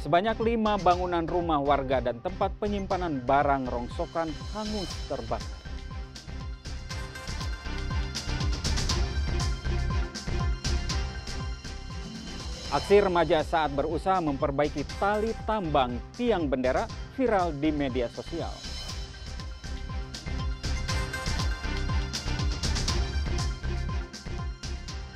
Sebanyak 5 bangunan rumah warga dan tempat penyimpanan barang rongsokan hangus terbakar. Aksi remaja saat berusaha memperbaiki tali tambang tiang bendera viral di media sosial.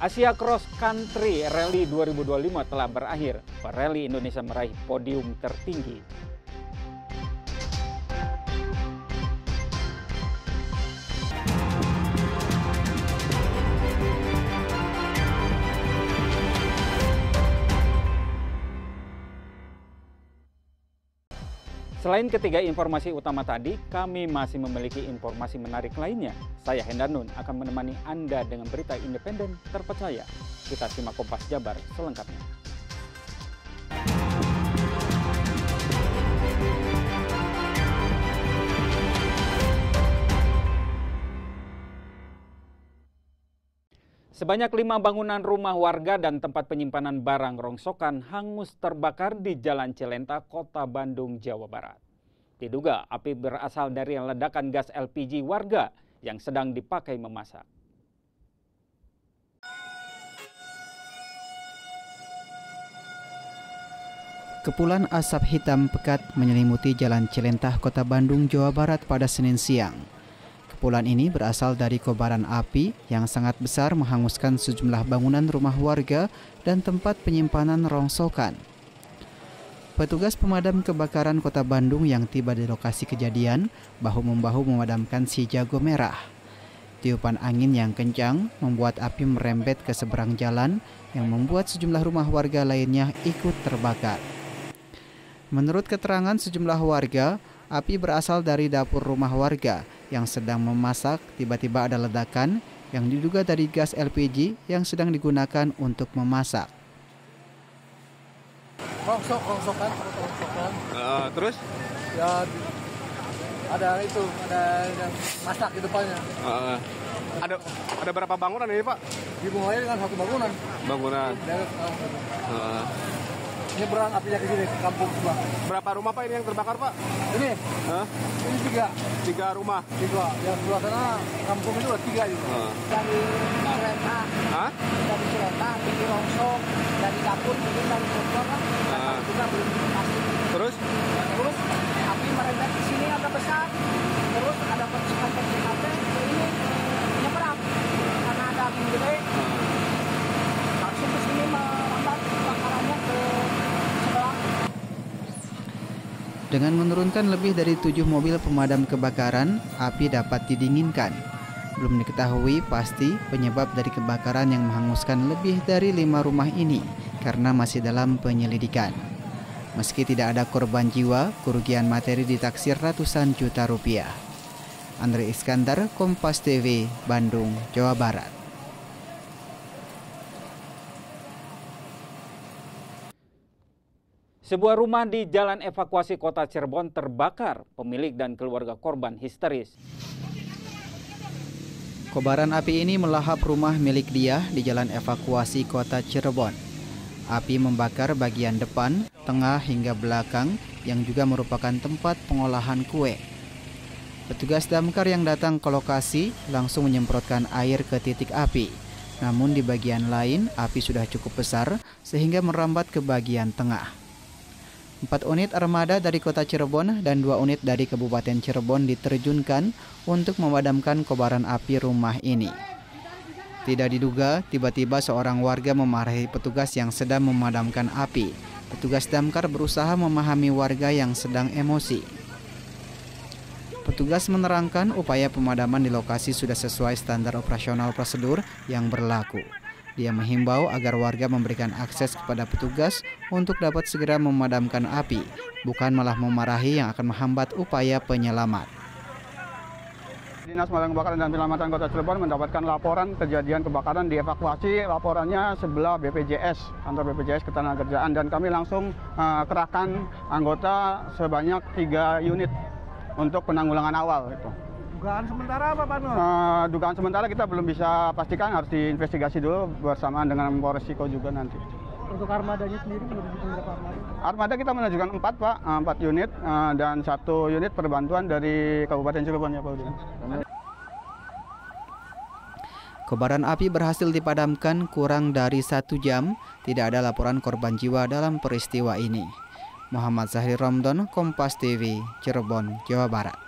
Asia Cross Country Rally 2025 telah berakhir. Rally Indonesia meraih podium tertinggi. Selain ketiga informasi utama tadi, kami masih memiliki informasi menarik lainnya. Saya Hendanun akan menemani Anda dengan berita independen terpercaya. Kita simak Kompas Jabar selengkapnya. Sebanyak 5 bangunan rumah warga dan tempat penyimpanan barang rongsokan hangus terbakar di Jalan Cilenta, Kota Bandung, Jawa Barat. Diduga api berasal dari ledakan gas LPG warga yang sedang dipakai memasak. Kepulan asap hitam pekat menyelimuti Jalan Cilenta, Kota Bandung, Jawa Barat pada Senin siang. Kepulan ini berasal dari kobaran api yang sangat besar menghanguskan sejumlah bangunan rumah warga dan tempat penyimpanan rongsokan. Petugas pemadam kebakaran Kota Bandung yang tiba di lokasi kejadian bahu-membahu memadamkan si jago merah. Tiupan angin yang kencang membuat api merembet ke seberang jalan yang membuat sejumlah rumah warga lainnya ikut terbakar. Menurut keterangan sejumlah warga, api berasal dari dapur rumah warga yang sedang memasak. Tiba-tiba ada ledakan yang diduga dari gas LPG yang sedang digunakan untuk memasak. Rongsokan. Terus? Ya ada masak di depannya. Ada berapa bangunan ini, Pak? Dimulai dengan satu bangunan. Ini berang apinya ke sini, ke kampung sebelah. Berapa rumah, Pak, ini yang terbakar, Pak? Ini? Ini 3. 3 rumah? 3. Yang sebelah sana kampung itu ada 3 itu. Dari Cilenta. Dari Cilenta, dari rongsok, dari dapur, dari kotor kan. Juga belum pasti. Terus api merembet di sini agak besar. Terus ada percikan-percikan ini nyebrang. Karena ada api gede. Langsung ke sini merambat kebakarannya ke sebelah. Dengan menurunkan lebih dari 7 mobil pemadam kebakaran, api dapat didinginkan. Belum diketahui pasti penyebab dari kebakaran yang menghanguskan lebih dari 5 rumah ini karena masih dalam penyelidikan. Meski tidak ada korban jiwa, kerugian materi ditaksir ratusan juta rupiah. Andre Iskandar, Kompas TV, Bandung, Jawa Barat. Sebuah rumah di Jalan Evakuasi Kota Cirebon terbakar. Pemilik dan keluarga korban histeris. Kobaran api ini melahap rumah milik Diah di Jalan Evakuasi Kota Cirebon. Api membakar bagian depan, tengah hingga belakang yang juga merupakan tempat pengolahan kue. Petugas damkar yang datang ke lokasi langsung menyemprotkan air ke titik api. Namun di bagian lain api sudah cukup besar sehingga merambat ke bagian tengah. 4 unit armada dari Kota Cirebon dan 2 unit dari Kabupaten Cirebon diterjunkan untuk memadamkan kobaran api rumah ini. Tidak diduga, tiba-tiba seorang warga memarahi petugas yang sedang memadamkan api. Petugas damkar berusaha memahami warga yang sedang emosi. Petugas menerangkan upaya pemadaman di lokasi sudah sesuai standar operasional prosedur yang berlaku. Dia menghimbau agar warga memberikan akses kepada petugas untuk dapat segera memadamkan api, bukan malah memarahi yang akan menghambat upaya penyelamat. Dinas Pemadam Kebakaran dan Penyelamatan Kota Cirebon mendapatkan laporan kejadian kebakaran dievakuasi. Laporannya sebelah BPJS, kantor BPJS Ketenagakerjaan, dan kami langsung kerahkan anggota sebanyak 3 unit untuk penanggulangan awal. Dugaan sementara apa, Pak Nur? Dugaan sementara kita belum bisa pastikan, harus diinvestigasi dulu bersamaan dengan Polres Siko juga nanti. Untuk armadanya sendiri menunjukkan berapa armada? Armada kita menunjukkan 4 Pak, 4 unit dan 1 unit perbantuan dari Kabupaten Cirebon ya Pak Udin. Kobaran api berhasil dipadamkan kurang dari 1 jam. Tidak ada laporan korban jiwa dalam peristiwa ini. Muhammad Zahri Romdon, Kompas TV, Cirebon, Jawa Barat.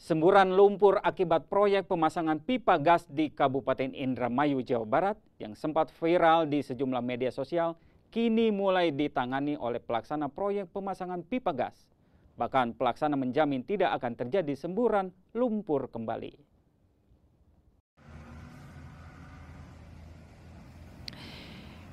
Semburan lumpur akibat proyek pemasangan pipa gas di Kabupaten Indramayu, Jawa Barat yang sempat viral di sejumlah media sosial kini mulai ditangani oleh pelaksana proyek pemasangan pipa gas. Bahkan pelaksana menjamin tidak akan terjadi semburan lumpur kembali.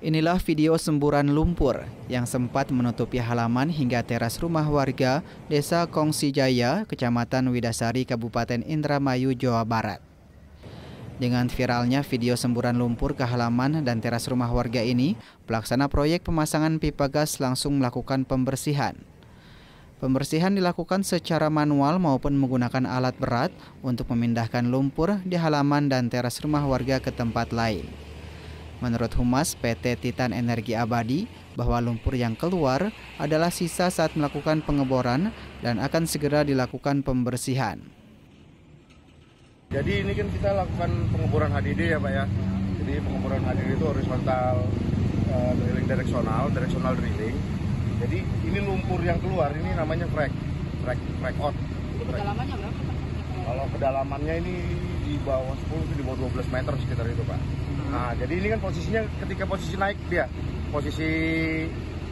Inilah video semburan lumpur yang sempat menutupi halaman hingga teras rumah warga Desa Kongsi Jaya, Kecamatan Widasari, Kabupaten Indramayu, Jawa Barat. Dengan viralnya video semburan lumpur ke halaman dan teras rumah warga ini, pelaksana proyek pemasangan pipa gas langsung melakukan pembersihan. Pembersihan dilakukan secara manual maupun menggunakan alat berat untuk memindahkan lumpur di halaman dan teras rumah warga ke tempat lain. Menurut Humas PT Titan Energi Abadi, bahwa lumpur yang keluar adalah sisa saat melakukan pengeboran dan akan segera dilakukan pembersihan. Jadi ini kan kita lakukan pengeboran HDD ya Pak ya. Jadi pengeboran HDD itu horizontal drilling directional drilling. Jadi ini lumpur yang keluar ini namanya frack out. Itu kedalamannya berapa Pak? Kalau kedalamannya ini di bawah 10 di bawah 12 meter sekitar itu Pak. Nah, jadi ini kan posisinya ketika posisi naik dia, posisi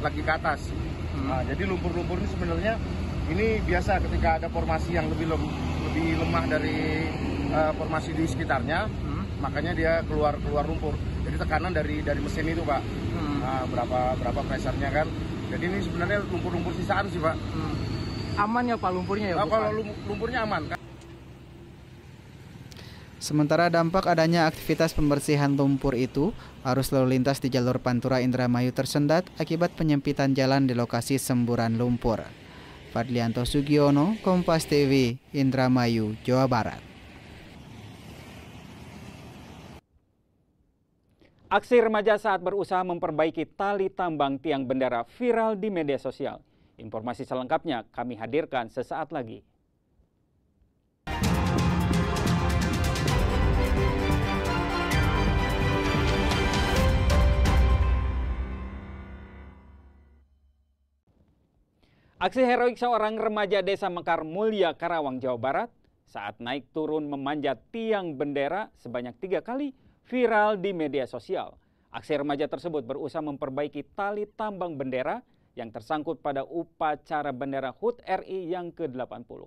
lagi ke atas. Nah, jadi lumpur-lumpur ini sebenarnya ini biasa ketika ada formasi yang lebih lemah dari formasi di sekitarnya, makanya dia keluar lumpur. Jadi tekanan dari mesin itu Pak. Nah, berapa pressure-nya kan. Jadi ini sebenarnya lumpur-lumpur sisaan sih Pak. Aman ya Pak lumpurnya ya? Nah, kalau lumpurnya aman kan. Sementara dampak adanya aktivitas pembersihan lumpur itu, arus lalu lintas di jalur Pantura Indramayu tersendat akibat penyempitan jalan di lokasi semburan lumpur. Fadlianto Sugiono, Kompas TV, Indramayu, Jawa Barat. Aksi remaja saat berusaha memperbaiki tali tambang tiang bendera viral di media sosial. Informasi selengkapnya kami hadirkan sesaat lagi. Aksi heroik seorang remaja desa Mekar Mulya, Karawang, Jawa Barat saat naik turun memanjat tiang bendera sebanyak 3 kali viral di media sosial. Aksi remaja tersebut berusaha memperbaiki tali tambang bendera yang tersangkut pada upacara bendera HUT RI yang ke-80.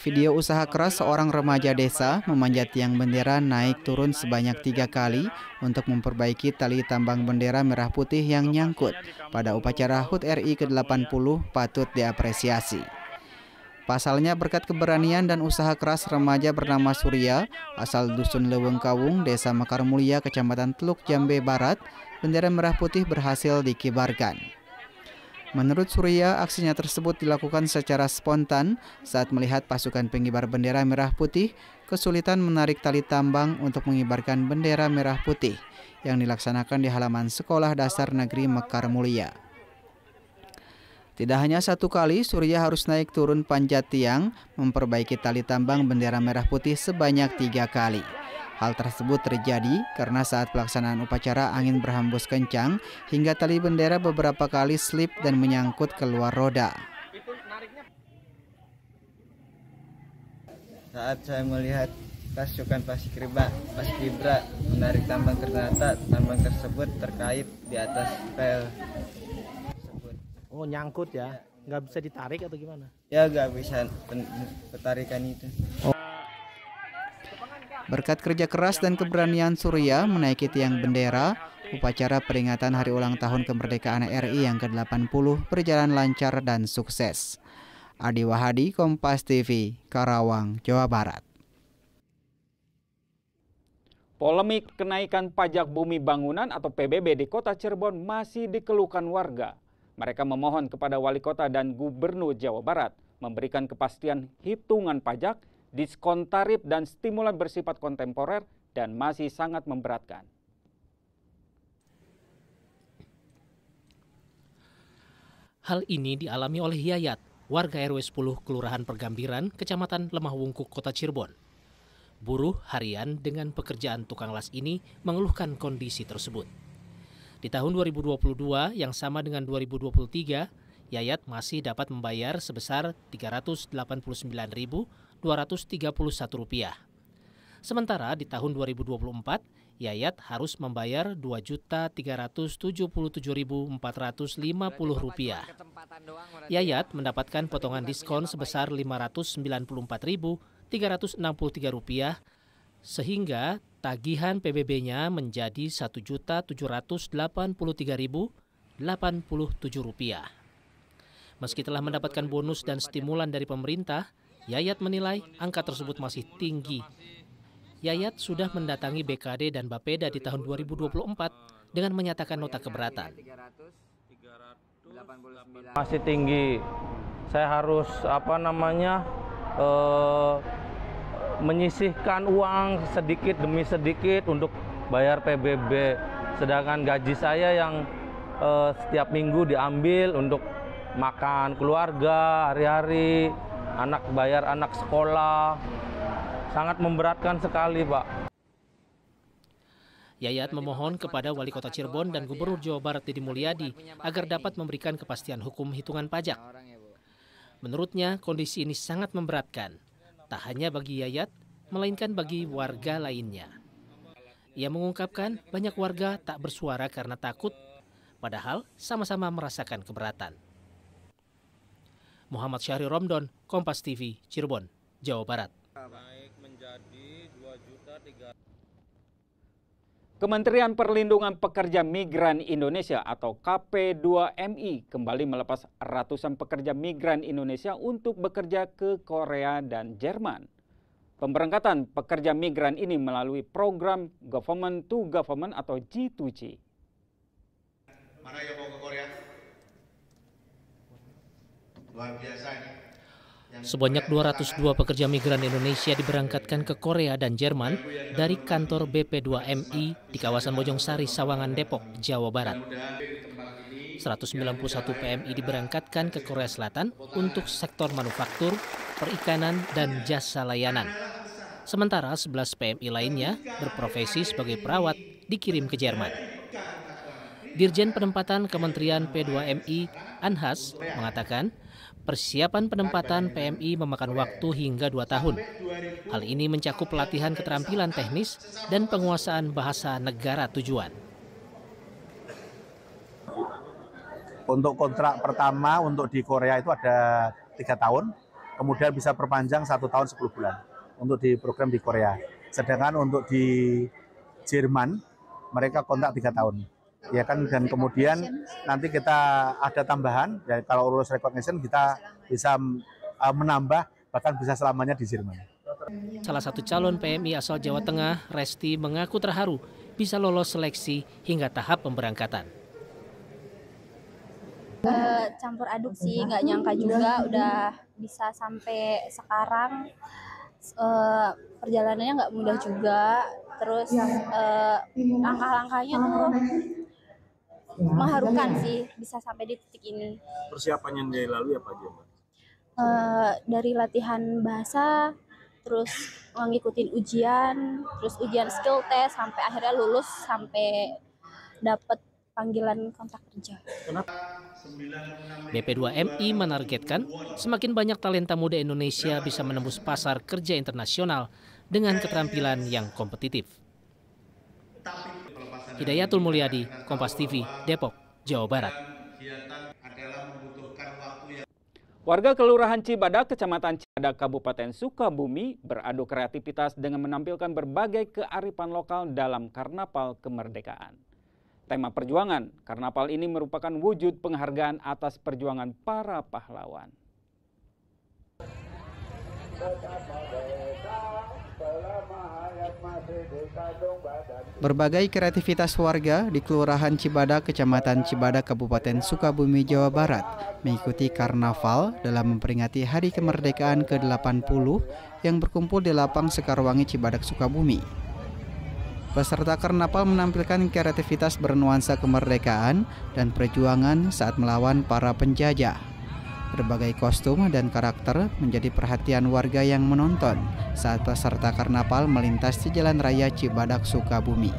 Video usaha keras seorang remaja desa memanjat tiang bendera naik turun sebanyak 3 kali untuk memperbaiki tali tambang bendera merah putih yang nyangkut pada upacara HUT RI ke-80 patut diapresiasi. Pasalnya berkat keberanian dan usaha keras remaja bernama Surya asal Dusun Leweng Kawung, Desa Mekar Mulya, Kecamatan Teluk Jambe Barat, bendera merah putih berhasil dikibarkan. Menurut Surya, aksinya tersebut dilakukan secara spontan saat melihat pasukan pengibar bendera merah putih kesulitan menarik tali tambang untuk mengibarkan bendera merah putih yang dilaksanakan di halaman Sekolah Dasar Negeri Mekar Mulya. Tidak hanya 1 kali, Surya harus naik turun panjat tiang memperbaiki tali tambang bendera merah putih sebanyak 3 kali. Hal tersebut terjadi karena saat pelaksanaan upacara angin berhembus kencang hingga tali bendera beberapa kali slip dan menyangkut keluar roda. Saat saya melihat pasukan Paskibra menarik tambang, ternyata tambang tersebut terkait di atas pel tersebut. Oh nyangkut ya? Nggak bisa ditarik atau gimana? Ya nggak bisa petarikan itu. Berkat kerja keras dan keberanian Surya menaiki tiang bendera, upacara peringatan Hari Ulang Tahun Kemerdekaan RI yang ke-80 berjalan lancar dan sukses. Adi Wahadi, Kompas TV, Karawang, Jawa Barat. Polemik kenaikan pajak bumi bangunan atau PBB di Kota Cirebon masih dikeluhkan warga. Mereka memohon kepada Wali Kota dan Gubernur Jawa Barat memberikan kepastian hitungan pajak diskon tarif dan stimulan bersifat kontemporer dan masih sangat memberatkan. Hal ini dialami oleh Yayat, warga RW 10 Kelurahan Pergambiran, Kecamatan Lemah Wungkuk, Kota Cirebon. Buruh harian dengan pekerjaan tukang las ini mengeluhkan kondisi tersebut. Di tahun 2022 yang sama dengan 2023, Yayat masih dapat membayar sebesar Rp389.231. Sementara di tahun 2024, Yayat harus membayar Rp2.377.450. Yayat mendapatkan potongan diskon sebesar Rp594.363, sehingga tagihan PBB-nya menjadi Rp1.783.087. Meski telah mendapatkan bonus dan stimulan dari pemerintah, Yayat menilai angka tersebut masih tinggi. Yayat sudah mendatangi BKD dan Bapeda di tahun 2024 dengan menyatakan nota keberatan. Masih tinggi. Saya harus menyisihkan uang sedikit demi sedikit untuk bayar PBB. Sedangkan gaji saya yang setiap minggu diambil untuk makan keluarga hari-hari, bayar anak sekolah. Sangat memberatkan sekali, Pak. Yayat memohon kepada Wali Kota Cirebon dan Gubernur Jawa Barat Deddy Mulyadi agar dapat memberikan kepastian hukum hitungan pajak. Menurutnya, kondisi ini sangat memberatkan, tak hanya bagi Yayat, melainkan bagi warga lainnya. Ia mengungkapkan banyak warga tak bersuara karena takut, padahal sama-sama merasakan keberatan. Muhammad Syahri Romdon, Kompas TV, Cirebon, Jawa Barat. Kementerian Perlindungan Pekerja Migran Indonesia atau KP2MI kembali melepas ratusan pekerja migran Indonesia untuk bekerja ke Korea dan Jerman. Pemberangkatan pekerja migran ini melalui program Government to Government atau G2G. Mana yang mau ke Korea? Luar biasa ini. Sebanyak 202 pekerja migran Indonesia diberangkatkan ke Korea dan Jerman dari kantor BP2MI di kawasan Bojongsari, Sawangan, Depok, Jawa Barat. 191 PMI diberangkatkan ke Korea Selatan untuk sektor manufaktur, perikanan, dan jasa layanan. Sementara 11 PMI lainnya berprofesi sebagai perawat dikirim ke Jerman. Dirjen Penempatan Kementerian P2MI, Anhas, mengatakan persiapan penempatan PMI memakan waktu hingga 2 tahun. Hal ini mencakup pelatihan keterampilan teknis dan penguasaan bahasa negara tujuan. Untuk kontrak pertama untuk di Korea itu ada 3 tahun, kemudian bisa perpanjang 1 tahun 10 bulan untuk di program di Korea. Sedangkan untuk di Jerman mereka kontrak 3 tahun. Ya kan, dan kemudian nanti kita ada tambahan, ya kalau lulus recognition kita bisa menambah bahkan bisa selamanya di Jerman. Salah satu calon PMI asal Jawa Tengah, Resti, mengaku terharu bisa lolos seleksi hingga tahap pemberangkatan. Campur aduk sih, nggak nyangka juga udah bisa sampai sekarang. Perjalanannya nggak mudah juga, terus langkah-langkahnya tuh mengharukan sih bisa sampai di titik ini. Persiapannya yang dilalui apa aja, Mbak? Dari latihan bahasa, terus ngikutin ujian, terus ujian skill test sampai akhirnya lulus sampai dapat panggilan kontrak kerja. BP2MI menargetkan semakin banyak talenta muda Indonesia bisa menembus pasar kerja internasional dengan keterampilan yang kompetitif. Hidayatul Mulyadi, Kompas TV, Depok, Jawa Barat. Warga Kelurahan Cibadak, Kecamatan Cibadak, Kabupaten Sukabumi beradu kreativitas dengan menampilkan berbagai kearifan lokal dalam Karnaval Kemerdekaan. Tema perjuangan, karnaval ini merupakan wujud penghargaan atas perjuangan para pahlawan. Betapa beda selama hayat masih Berbagai kreativitas warga di Kelurahan Cibadak, Kecamatan Cibadak, Kabupaten Sukabumi, Jawa Barat mengikuti karnaval dalam memperingati Hari Kemerdekaan ke-80 yang berkumpul di Lapang Sekarwangi, Cibadak, Sukabumi. Peserta karnaval menampilkan kreativitas bernuansa kemerdekaan dan perjuangan saat melawan para penjajah. Berbagai kostum dan karakter menjadi perhatian warga yang menonton saat peserta karnaval melintas di Jalan Raya Cibadak, Sukabumi.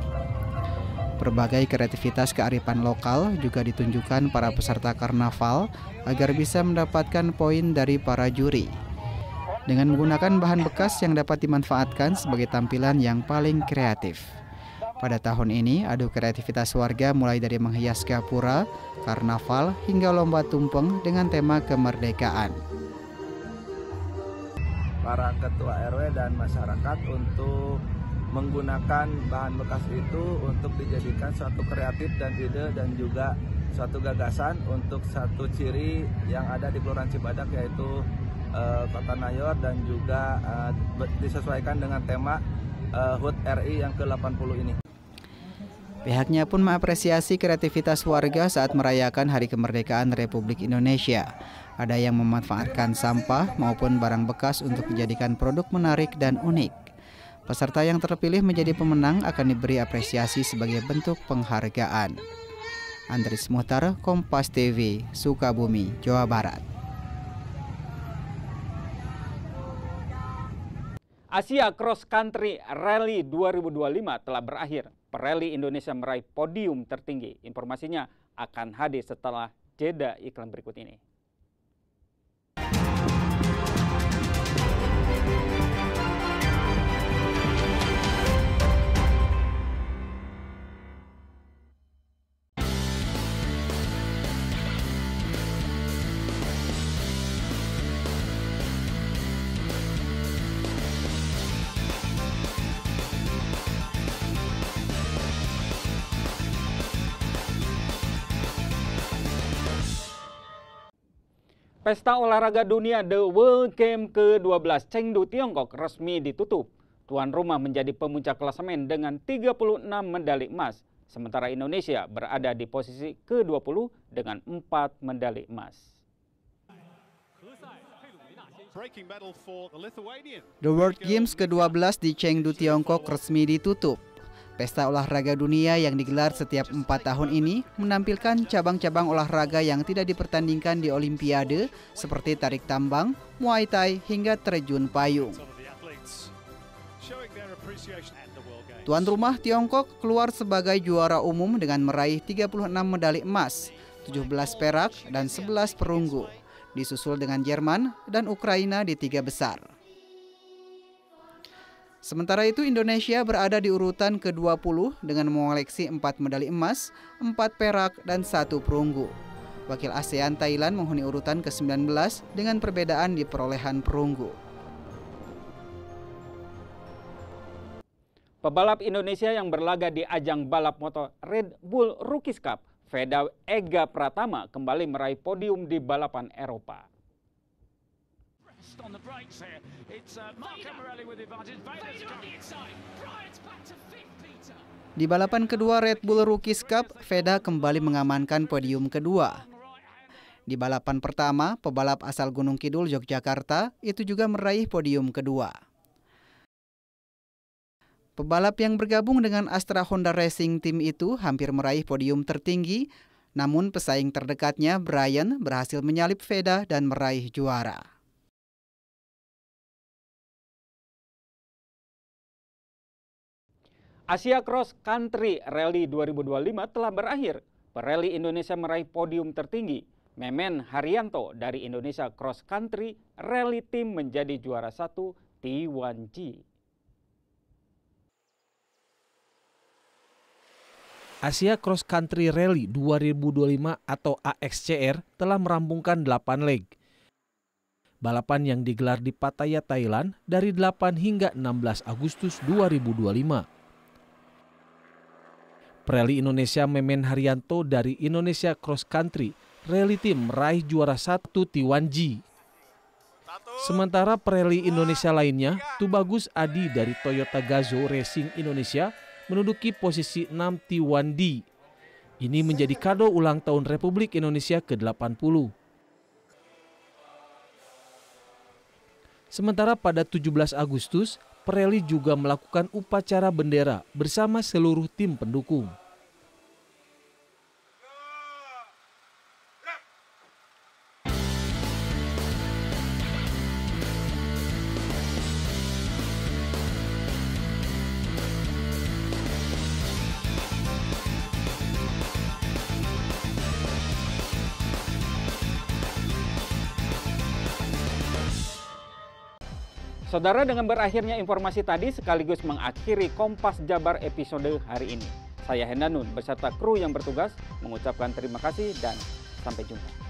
Berbagai kreativitas kearifan lokal juga ditunjukkan para peserta karnaval agar bisa mendapatkan poin dari para juri. Dengan menggunakan bahan bekas yang dapat dimanfaatkan sebagai tampilan yang paling kreatif. Pada tahun ini, adu kreativitas warga mulai dari menghias gapura, karnaval, hingga lomba tumpeng dengan tema kemerdekaan. Para ketua RW dan masyarakat untuk menggunakan bahan bekas itu untuk dijadikan suatu kreatif dan ide dan juga suatu gagasan untuk satu ciri yang ada di Kelurahan Cibadak, yaitu Kota Nayor, dan juga disesuaikan dengan tema HUT RI yang ke-80 ini. Pihaknya pun mengapresiasi kreativitas warga saat merayakan Hari Kemerdekaan Republik Indonesia. Ada yang memanfaatkan sampah maupun barang bekas untuk dijadikan produk menarik dan unik. Peserta yang terpilih menjadi pemenang akan diberi apresiasi sebagai bentuk penghargaan. Andris Muhtar, Kompas TV, Sukabumi, Jawa Barat. Asia Cross Country Rally 2025 telah berakhir. Pereli Indonesia meraih podium tertinggi. Informasinya akan hadir setelah jeda iklan berikut ini. Pesta olahraga dunia The World Game ke-12 Chengdu, Tiongkok resmi ditutup. Tuan rumah menjadi pemuncak klasemen dengan 36 medali emas. Sementara Indonesia berada di posisi ke-20 dengan 4 medali emas. The World Games ke-12 di Chengdu, Tiongkok resmi ditutup. Pesta olahraga dunia yang digelar setiap 4 tahun ini menampilkan cabang-cabang olahraga yang tidak dipertandingkan di Olimpiade seperti tarik tambang, Muay Thai, hingga terjun payung. Tuan rumah Tiongkok keluar sebagai juara umum dengan meraih 36 medali emas, 17 perak, dan 11 perunggu. Disusul dengan Jerman dan Ukraina di 3 besar. Sementara itu Indonesia berada di urutan ke-20 dengan mengoleksi 4 medali emas, 4 perak, dan 1 perunggu. Wakil ASEAN Thailand menghuni urutan ke-19 dengan perbedaan di perolehan perunggu. Pebalap Indonesia yang berlaga di ajang balap motor Red Bull Rookies Cup, Veda Ega Pratama kembali meraih podium di balapan Eropa. Di balapan kedua Red Bull Rookies Cup, Veda kembali mengamankan podium kedua. Di balapan pertama, pebalap asal Gunung Kidul, Yogyakarta, itu juga meraih podium kedua. Pebalap yang bergabung dengan Astra Honda Racing Team itu hampir meraih podium tertinggi, namun pesaing terdekatnya Brian berhasil menyalip Veda dan meraih juara. Asia Cross Country Rally 2025 telah berakhir. Pereli Indonesia meraih podium tertinggi. Memen Haryanto dari Indonesia Cross Country Rally Team menjadi juara 1 T1G. Asia Cross Country Rally 2025 atau AXCR telah merampungkan 8 leg. Balapan yang digelar di Pattaya, Thailand dari 8 hingga 16 Agustus 2025. Pereli Indonesia Memen Haryanto dari Indonesia Cross Country Rally Team meraih juara 1 T1G. Sementara pereli Indonesia lainnya, Tubagus Adi dari Toyota Gazoo Racing Indonesia menduduki posisi 6 T1D. Ini menjadi kado ulang tahun Republik Indonesia ke-80. Sementara pada 17 Agustus, Pirelli juga melakukan upacara bendera bersama seluruh tim pendukung. Saudara, dengan berakhirnya informasi tadi sekaligus mengakhiri Kompas Jabar episode hari ini. Saya Hendanun beserta kru yang bertugas mengucapkan terima kasih dan sampai jumpa.